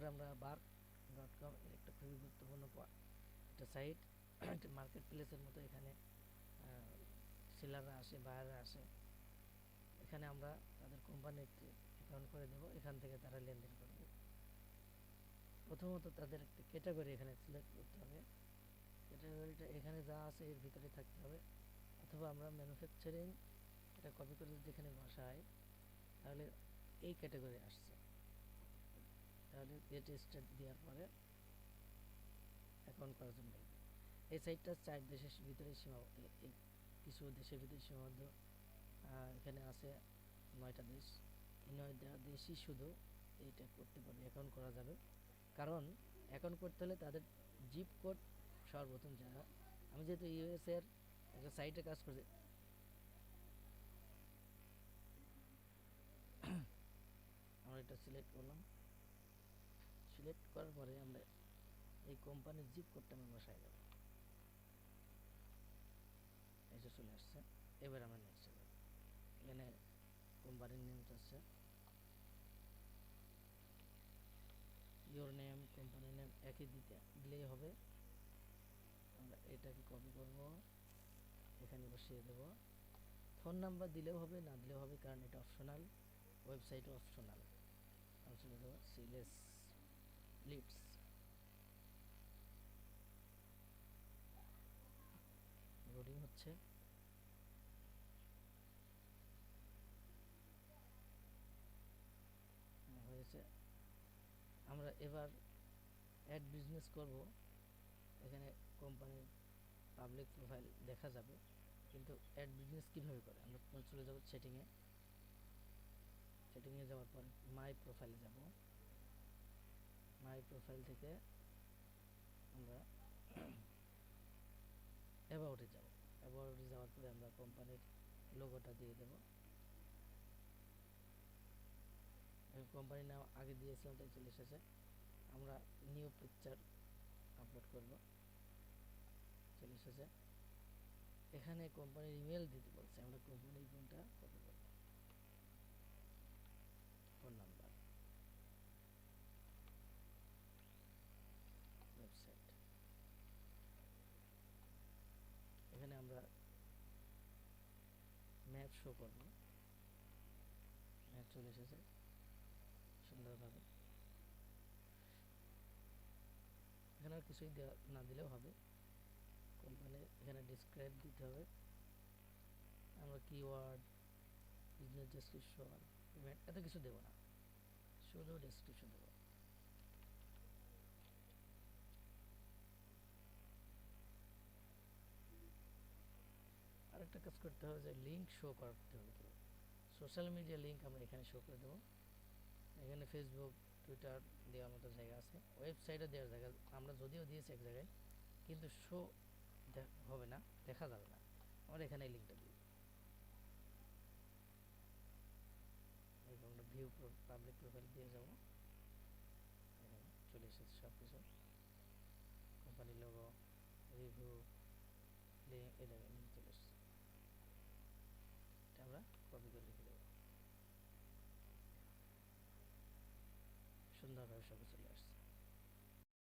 আমরা bark.com এর একটা খুবই গুরুত্বপূর্ণ একটা সাইট, একটা মার্কেট প্লেসের মতো। এখানে সেলাররা আসে, বায়াররা আসে। এখানে আমরা তাদের কোম্পানিতে অ্যাকাউন্ট করে দেব, এখান থেকে তারা লেনদেন করবে। প্রথমত তাদের একটা ক্যাটাগরি এখানে সিলেক্ট করতে হবে। ক্যাটাগরিটা এখানে যা আছে এর ভিতরে থাকতে হবে, অথবা আমরা ম্যানুফ্যাকচারিং এটা কপি করে যদি এখানে বসাই তাহলে এই ক্যাটাগরি আসছে। তাহলে গেট স্টার্ট দেওয়ার পরে অ্যাকাউন্ট করার জন্য এই সাইটটা 4 দেশের ভিতরে কিছু দেশের ভিতরে সীমাবদ্ধ। এখানে আছে 9টা দেশ। এই 9টা দেশই শুধু এইটা করতে পারবে, অ্যাকাউন্ট করা যাবে। কারণ অ্যাকাউন্ট করতে হলে তাদের জিপ কোড সর্বপ্রথম জানা। আমি যেহেতু ইউএস এর একটা সাইটে কাজ করছি, আমরা এটা সিলেক্ট করলাম। সিলেক্ট করার পরে আমরা এই কোম্পানির জিপ কোডটা আমি বসাই দেব। এই যে চলে আসছে। এবার আমরা নেক্সট যাব। এখানে কোম্পানির নেম আসছে, ইওর নেম, কোম্পানির নেম একই দিলেই হবে। আমরা এটাকে কপি করব, এখানে বসিয়ে দেব। ফোন নাম্বার দিলেও হবে, না দিলেও হবে, কারণ এটা অপশনাল। ওয়েবসাইটও অপশনাল। আমি চলে দেবো সিলেস লিডস। লোডিং হচ্ছে। হয়েছে। আমরা এবার অ্যাড বিজনেস করব। এখানে কোম্পানির পাবলিক প্রোফাইল দেখা যাবে, কিন্তু অ্যাড বিজনেস কীভাবে করে আমরা চলে যাব সেটিংয়ে। সেটিংয়ে যাওয়ার পর মাই প্রোফাইলে যাব। মাই প্রোফাইল থেকে আমরা অ্যাবাউটে যাব। অ্যাবাউটে যাওয়ার পরে আমরা কোম্পানির লোগোটা দিয়ে দেব। কোম্পানির নাম আগে দিয়েছিলাম তাই চলে এসেছে। আমরা নিউ পিকচার আপলোড করব, চলে এসেছে। এখানে কোম্পানির ইমেল দিতে বলছে, আমরা কোম্পানির ইমেলটা কপি করব। Phone number, website. এখানে আমরা ম্যাপ শো করব। ম্যাপ চলে এসেছে সুন্দরভাবে। এখানে আর কিছুই না দিলেও হবে। কোম্পানি এখানে ডিসক্রাইব দিতে হবে। আমরা কিওয়ার্ড, বিজনেস ডেসক্রিপশন, ইভেন্ট এত কিছু দেব না, শুধু ডেসক্রিপশন দেব। আরেকটা কাজ করতে হবে যে লিঙ্ক শো করতে হবে। সোশ্যাল মিডিয়া লিঙ্ক আমরা এখানে শো করে দেবো। এখানে ফেসবুক, টুইটার দেওয়ার মতো জায়গা আছে, ওয়েবসাইটে দেওয়ার জায়গা আমরা যদিও দিয়েছি এক জায়গায়, কিন্তু শো হবে না, দেখা যাবে না। আমরা এখানে এই লিঙ্কটা দিই। আমরা ভিউ পাবলিক প্রোফাইল দিয়ে যাব। এখানে চলে এসেছে সব কিছু, কোম্পানির লোগো, রিভিউ, লিঙ্ক, এটা চলে এসেছে। এটা আমরা কপি করে রেখে দেবো। সুন্দরভাবে সব চলে